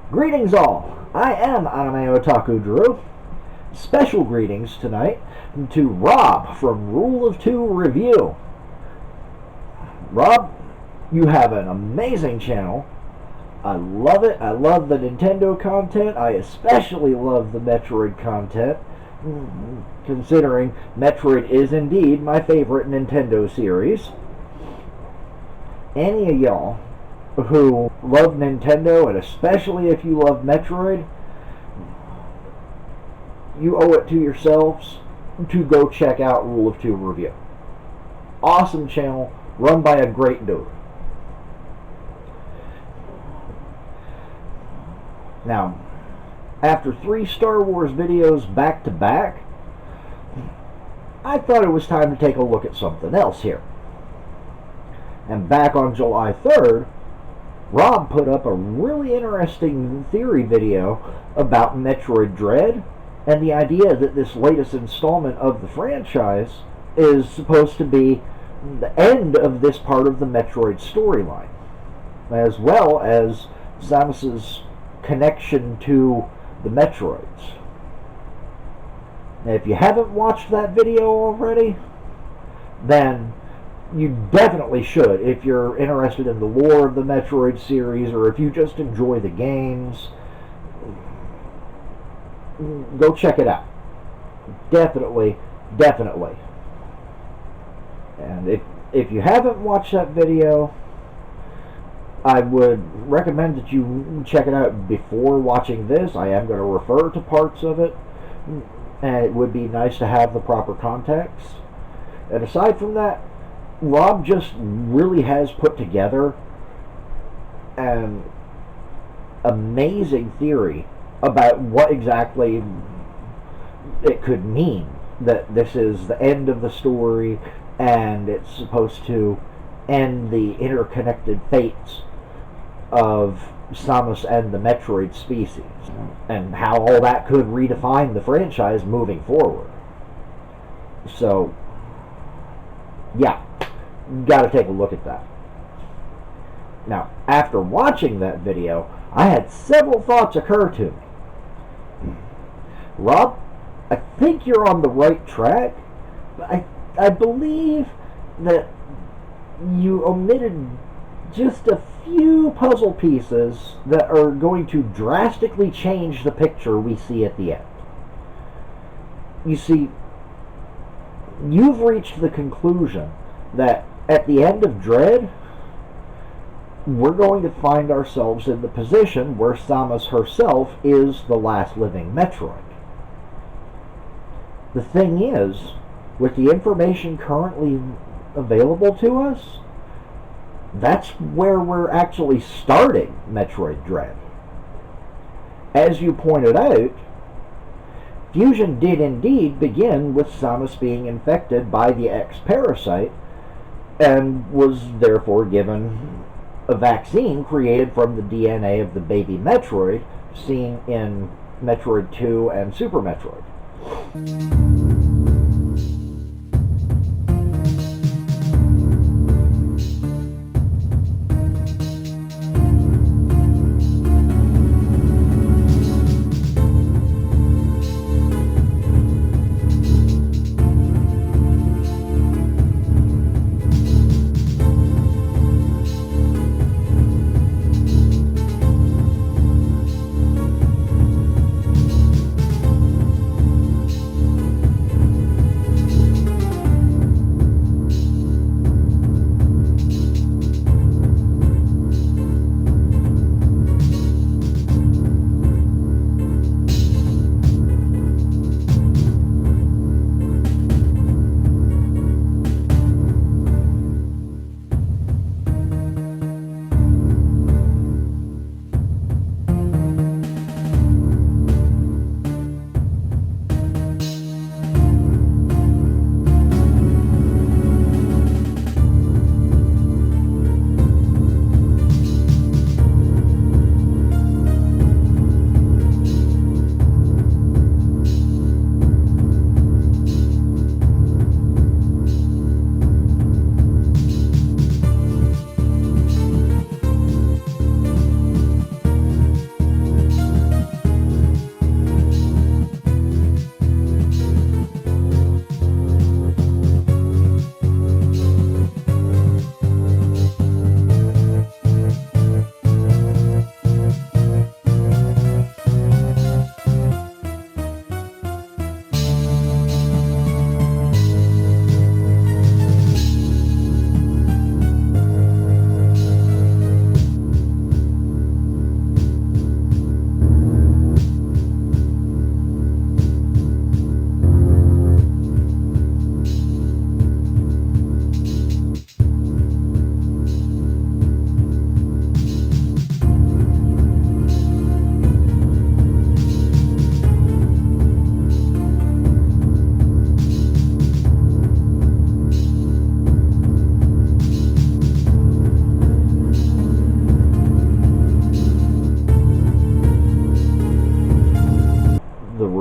Greetings all! I am Anime Otaku Drew. Special greetings tonight to Rob from Rule of Two Review. Rob, you have an amazing channel. I love it. I love the Nintendo content. I especially love the Metroid content, considering Metroid is indeed my favorite Nintendo series. Any of y'all who love Nintendo, and especially if you love Metroid, you owe it to yourselves to go check out Rule of Two Review. Awesome channel, run by a great dude. Now, after 3 Star Wars videos back to back, I thought it was time to take a look at something else here. And back on July 3rd, Rob put up a really interesting theory video about Metroid Dread and the idea that this latest installment of the franchise is supposed to be the end of this part of the Metroid storyline, as well as Samus's connection to the Metroids. Now, if you haven't watched that video already, then you definitely should if you're interested in the lore of the Metroid series, or if you just enjoy the games. Go check it out. Definitely. And if you haven't watched that video, I would recommend that you check it out before watching this. I am going to refer to parts of it, and it would be nice to have the proper context. And aside from that, Rob just really has put together an amazing theory about what exactly it could mean that this is the end of the story and it's supposed to end the interconnected fates of Samus and the Metroid species, and how all that could redefine the franchise moving forward. So, yeah, gotta take a look at that. Now, after watching that video, I had several thoughts occur to me. Rob, I think you're on the right track, but I believe that you omitted just a few puzzle pieces that are going to drastically change the picture we see at the end. You see, you've reached the conclusion that at the end of Dread, we're going to find ourselves in the position where Samus herself is the last living Metroid. The thing is, with the information currently available to us, that's where we're actually starting Metroid Dread. As you pointed out, Fusion did indeed begin with Samus being infected by the X-Parasite, and was therefore given a vaccine created from the DNA of the baby Metroid seen in Metroid 2 and Super Metroid.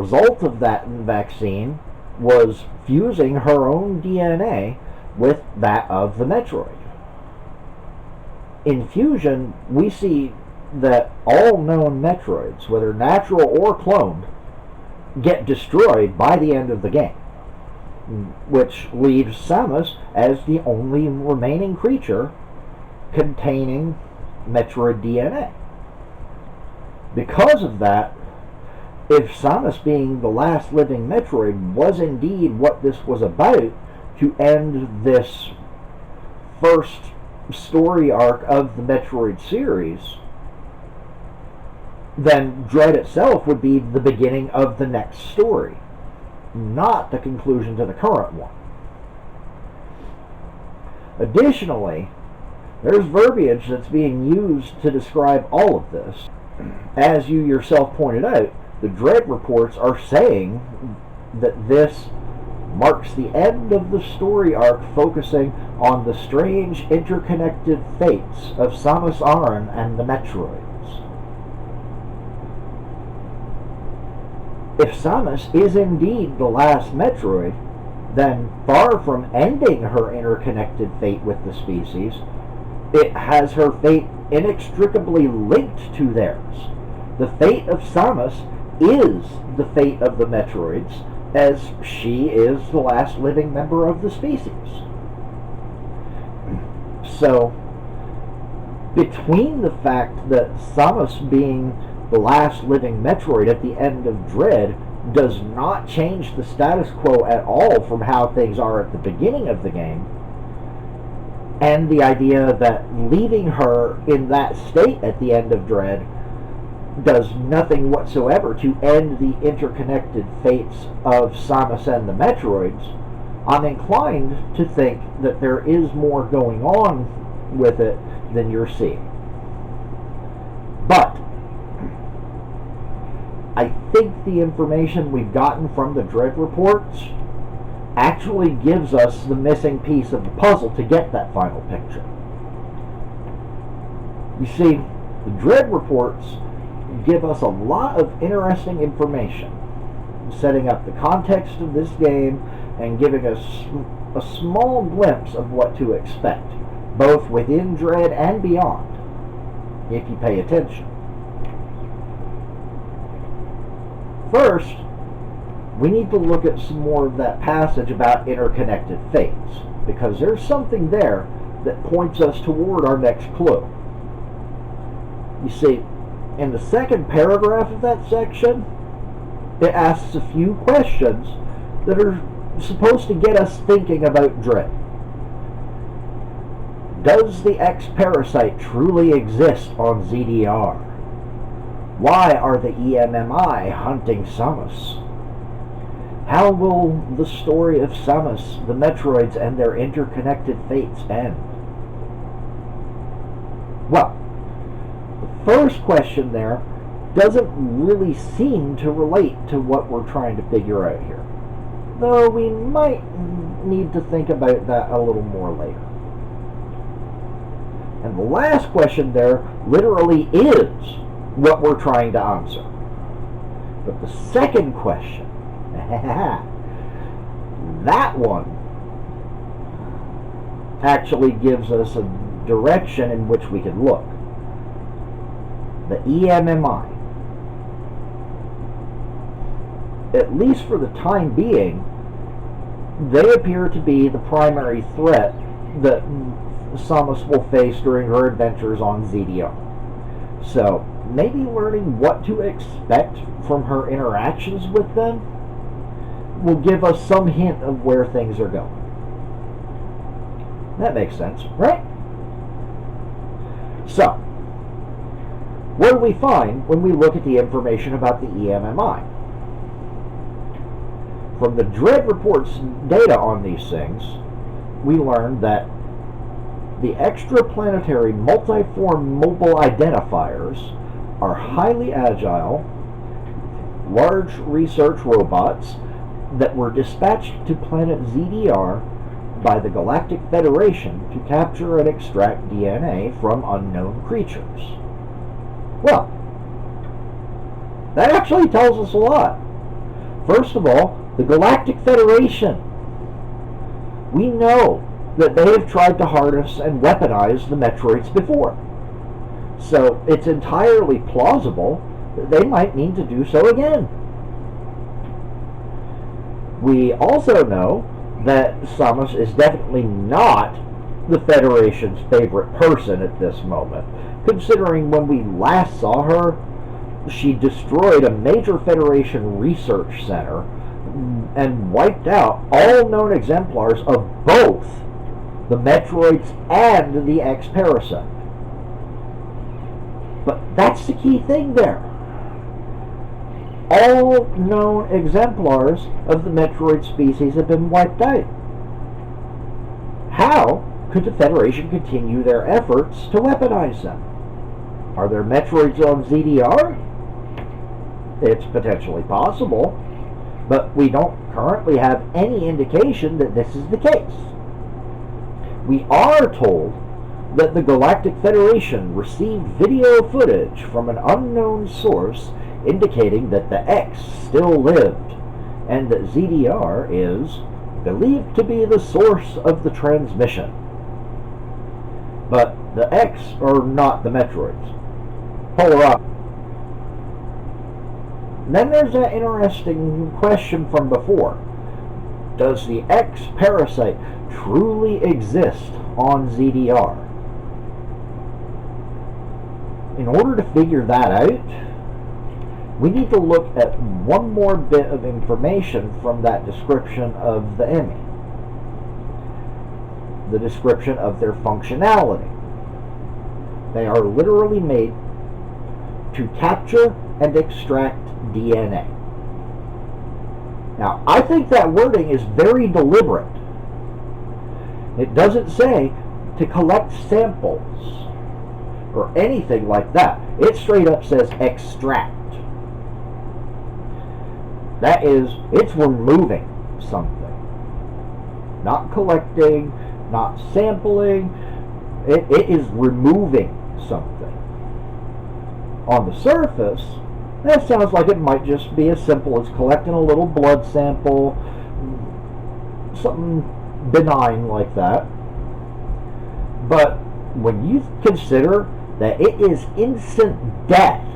result of that vaccine was fusing her own DNA with that of the Metroid. In fusion, we see that all known Metroids, whether natural or cloned, get destroyed by the end of the game, which leaves Samus as the only remaining creature containing Metroid DNA. Because of that, if Samus being the last living Metroid was indeed what this was about, to end this first story arc of the Metroid series, then Dread itself would be the beginning of the next story, not the conclusion to the current one. Additionally, there's verbiage that's being used to describe all of this. As you yourself pointed out, the Dread reports are saying that this marks the end of the story arc focusing on the strange interconnected fates of Samus Aran and the Metroids. If Samus is indeed the last Metroid, then far from ending her interconnected fate with the species, it has her fate inextricably linked to theirs. The fate of Samus is the fate of the Metroids, as she is the last living member of the species. So, between the fact that Samus being the last living Metroid at the end of Dread does not change the status quo at all from how things are at the beginning of the game, and the idea that leaving her in that state at the end of Dread does nothing whatsoever to end the interconnected fates of Samus and the Metroids, I'm inclined to think that there is more going on with it than you're seeing. But I think the information we've gotten from the Dread reports actually gives us the missing piece of the puzzle to get that final picture. You see, the Dread reports give us a lot of interesting information, setting up the context of this game and giving us a small glimpse of what to expect, both within Dread and beyond, if you pay attention. First, we need to look at some more of that passage about interconnected fates, because there's something there that points us toward our next clue. You see, in the second paragraph of that section, it asks a few questions that are supposed to get us thinking about Dread. Does the X-Parasite truly exist on ZDR? Why are the EMMI hunting Samus? How will the story of Samus, the Metroids, and their interconnected fates end? Well, the first question there doesn't really seem to relate to what we're trying to figure out here, though we might need to think about that a little more later. And the last question there literally is what we're trying to answer. But the second question, that one actually gives us a direction in which we can look. The EMMI, at least for the time being, they appear to be the primary threat that Samus will face during her adventures on ZDR. So, maybe learning what to expect from her interactions with them will give us some hint of where things are going. That makes sense, right? So, what do we find when we look at the information about the EMMI? From the Dread report's data on these things, we learned that the extraplanetary multiform mobile identifiers are highly agile, large research robots that were dispatched to planet ZDR by the Galactic Federation to capture and extract DNA from unknown creatures. Well, that actually tells us a lot. First of all, the Galactic Federation. We know that they have tried to harness and weaponize the Metroids before. So it's entirely plausible that they might need to do so again. We also know that Samus is definitely not the Federation's favorite person at this moment, considering when we last saw her, she destroyed a major Federation research center and wiped out all known exemplars of both the Metroids and the X-Parasite. But that's the key thing there. All known exemplars of the Metroid species have been wiped out. How could the Federation continue their efforts to weaponize them? Are there Metroids on ZDR? It's potentially possible, but we don't currently have any indication that this is the case. We are told that the Galactic Federation received video footage from an unknown source indicating that the X still lived, and that ZDR is believed to be the source of the transmission. But the X are not the Metroids. Polar up. Then there's that interesting question from before. Does the X-Parasite truly exist on ZDR? In order to figure that out, we need to look at one more bit of information from that description of the enemy. The description of their functionality. They are literally made to capture and extract DNA. Now, I think that wording is very deliberate. It doesn't say to collect samples or anything like that. It straight up says extract. That is, it's removing something. Not collecting, not sampling. It is removing something. On the surface, that sounds like it might just be as simple as collecting a little blood sample, something benign like that. But when you consider that it is instant death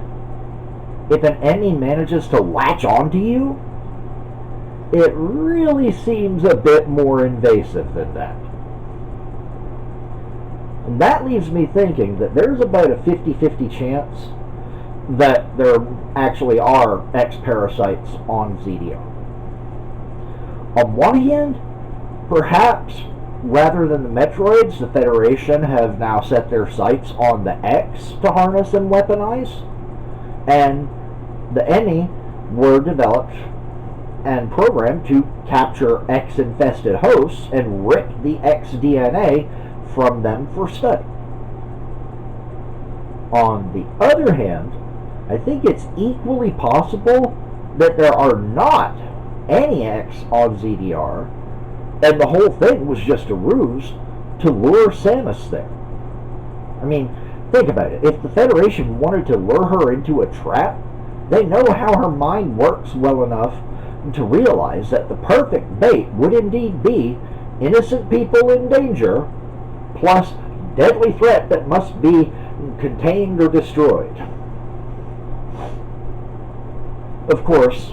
if an enemy manages to latch onto you, it really seems a bit more invasive than that. And that leaves me thinking that there's about a 50-50 chance that there actually are X-Parasites on ZDR. On one hand, perhaps rather than the Metroids, the Federation have now set their sights on the X to harness and weaponize, and the EMI were developed and programmed to capture X-infested hosts and rip the X DNA from them for study. On the other hand, I think it's equally possible that there are not any X on ZDR, and the whole thing was just a ruse to lure Samus there. I mean, think about it. If the Federation wanted to lure her into a trap, they know how her mind works well enough to realize that the perfect bait would indeed be innocent people in danger, plus deadly threat that must be contained or destroyed. Of course,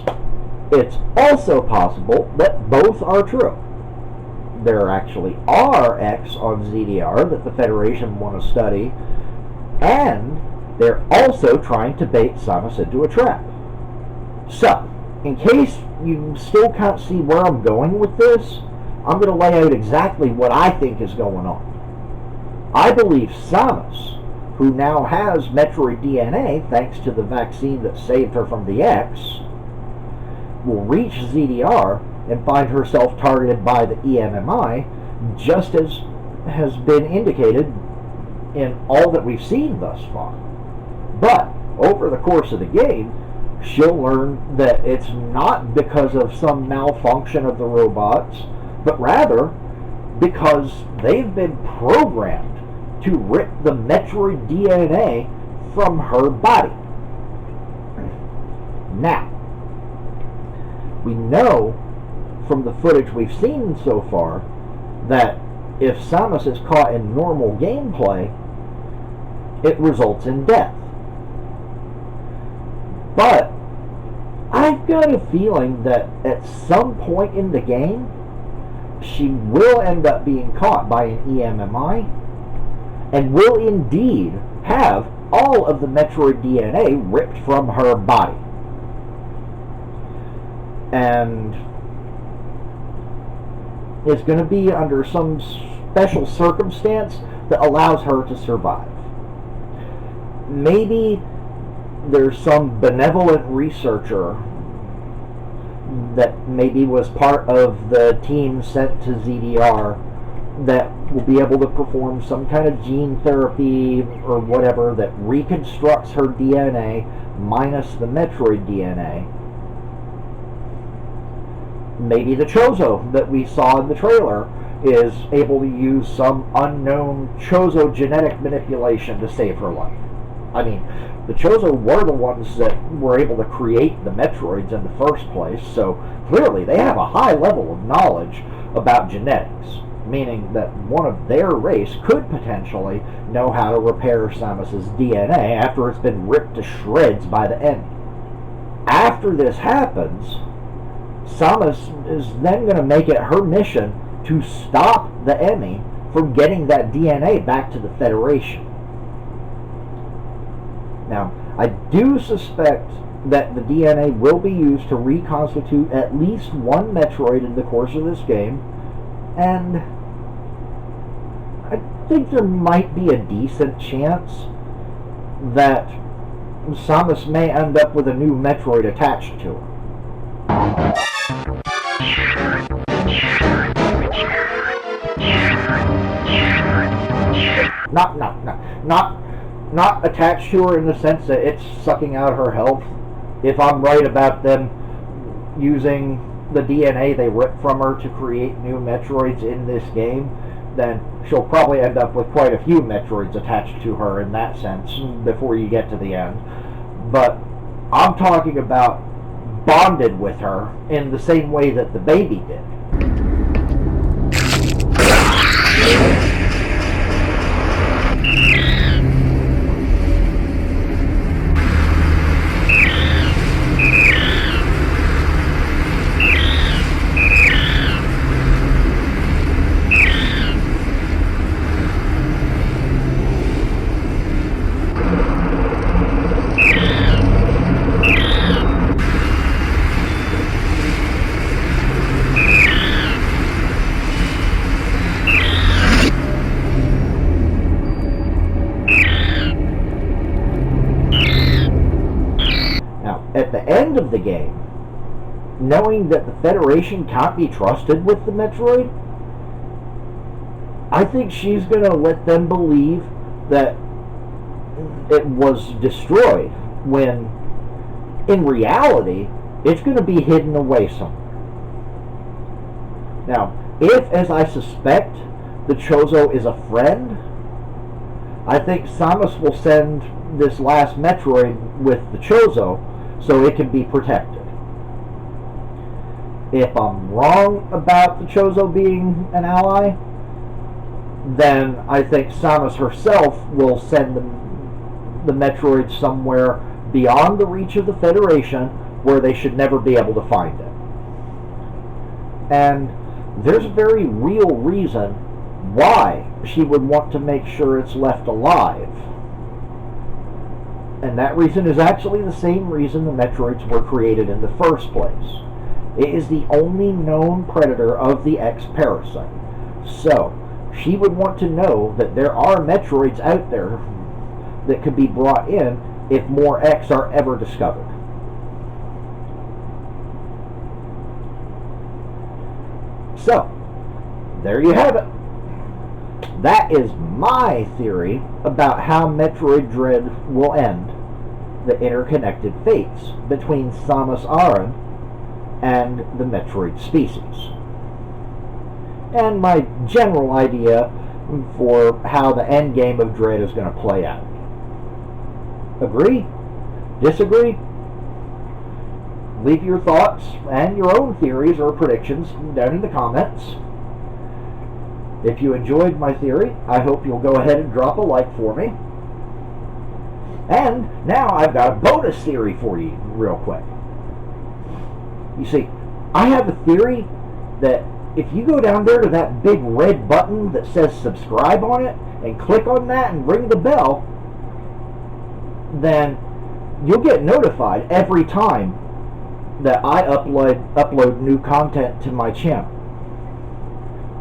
it's also possible that both are true. There actually are X on ZDR that the Federation want to study, and they're also trying to bait Samus into a trap. So, in case you still can't see where I'm going with this, I'm going to lay out exactly what I think is going on. I believe Samus, who now has Metroid DNA thanks to the vaccine that saved her from the X, will reach ZDR and find herself targeted by the EMMI, just as has been indicated in all that we've seen thus far. But over the course of the game, she'll learn that it's not because of some malfunction of the robots, but rather because they've been programmed to rip the Metroid DNA from her body. Now, We know from the footage we've seen so far that if Samus is caught in normal gameplay, it results in death. But I've got a feeling that at some point in the game, she will end up being caught by an EMMI and will indeed have all of the Metroid DNA ripped from her body. And it's going to be under some special circumstance that allows her to survive. Maybe there's some benevolent researcher that maybe was part of the team sent to ZDR that will be able to perform some kind of gene therapy or whatever that reconstructs her DNA minus the Metroid DNA. Maybe the Chozo that we saw in the trailer is able to use some unknown Chozo genetic manipulation to save her life. I mean, the Chozo were the ones that were able to create the Metroids in the first place, so clearly they have a high level of knowledge about genetics, meaning that one of their race could potentially know how to repair Samus's DNA after it's been ripped to shreds by the enemy. After this happens, Samus is then going to make it her mission to stop the enemy from getting that DNA back to the Federation. Now, I do suspect that the DNA will be used to reconstitute at least one Metroid in the course of this game, and I think there might be a decent chance that Samus may end up with a new Metroid attached to her. Not attached to her in the sense that it's sucking out her health. If I'm right about them using the DNA they ripped from her to create new Metroids in this game, then she'll probably end up with quite a few Metroids attached to her in that sense before you get to the end. But I'm talking about bonded with her in the same way that the baby did. At the end of the game, knowing that the Federation can't be trusted with the Metroid, I think she's going to let them believe that it was destroyed, when in reality it's going to be hidden away somewhere. Now, if, as I suspect, the Chozo is a friend, I think Samus will send this last Metroid with the Chozo so it can be protected. If I'm wrong about the Chozo being an ally, then I think Samus herself will send the Metroids somewhere beyond the reach of the Federation where they should never be able to find it. And there's a very real reason why she would want to make sure it's left alive. And that reason is actually the same reason the Metroids were created in the first place. It is the only known predator of the X-Parasite. So, she would want to know that there are Metroids out there that could be brought in if more X are ever discovered. So, there you have it. That is my theory about how Metroid Dread will end the interconnected fates between Samus Aran and the Metroid species. And my general idea for how the endgame of Dread is going to play out. Agree? Disagree? leave your thoughts and your own theories or predictions down in the comments. If you enjoyed my theory, I hope you'll go ahead and drop a like for me. And now I've got a bonus theory for you real quick. You see, I have a theory that if you go down there to that big red button that says subscribe on it and click on that and ring the bell, then you'll get notified every time that I upload new content to my channel.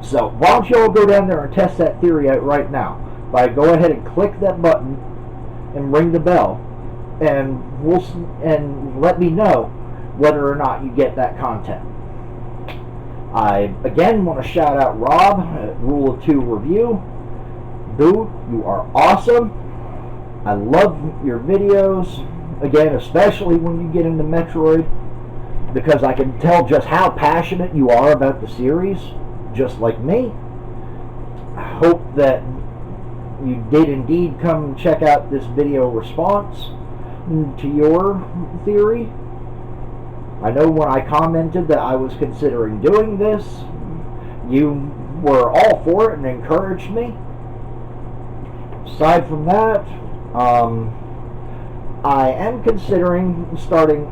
So why don't you all go down there and test that theory out right now by go ahead and click that button and ring the bell, and let me know whether or not you get that content. I again want to shout out Rob at Rule of Two Review. Dude, you are awesome. I love your videos, again, especially when you get into Metroid, because I can tell just how passionate you are about the series, just like me. I hope that you did indeed come check out this video response to your theory. I know when I commented that I was considering doing this, you were all for it and encouraged me. Aside from that, I am considering starting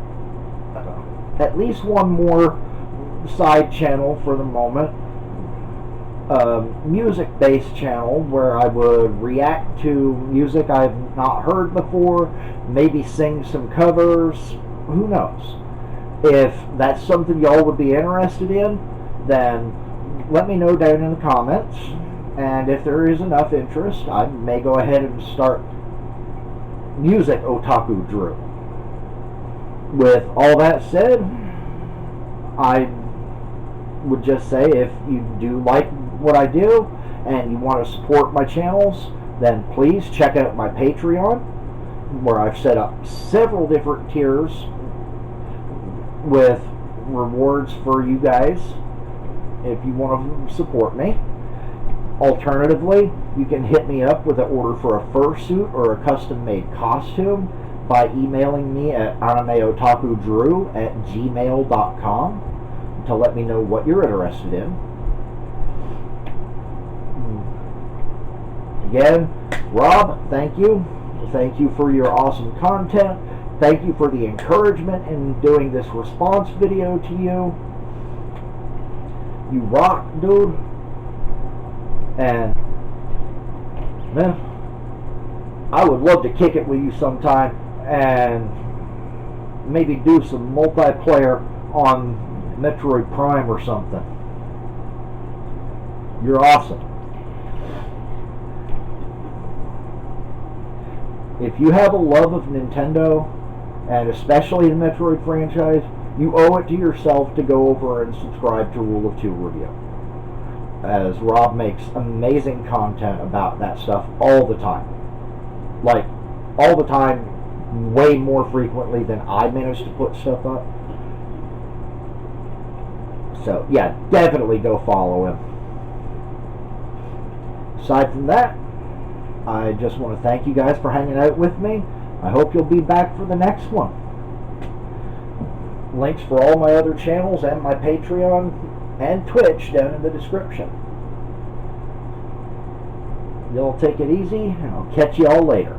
at least one more side channel for the moment, music-based channel where I would react to music I've not heard before, maybe sing some covers, who knows. If that's something y'all would be interested in, then let me know down in the comments, and if there is enough interest, I may go ahead and start Music Otaku Drew. With all that said, I would just say if you do like what I do and you want to support my channels, then please check out my Patreon, where I've set up several different tiers with rewards for you guys if you want to support me. Alternatively, you can hit me up with an order for a fursuit or a custom-made costume by emailing me at animeotakudrew@gmail.com to let me know what you're interested in. Again, Rob, thank you. Thank you for your awesome content. Thank you for the encouragement in doing this response video to you. You rock, dude. And, man, I would love to kick it with you sometime and maybe do some multiplayer on Metroid Prime or something. You're awesome. If you have a love of Nintendo, and especially the Metroid franchise, you owe it to yourself to go over and subscribe to Rule of Two Review, as Rob makes amazing content about that stuff all the time. Like, all the time, way more frequently than I manage to put stuff up. So, yeah, definitely go follow him. Aside from that, I just want to thank you guys for hanging out with me. I hope you'll be back for the next one. Links for all my other channels and my Patreon and Twitch down in the description. Y'all take it easy, and I'll catch you all later.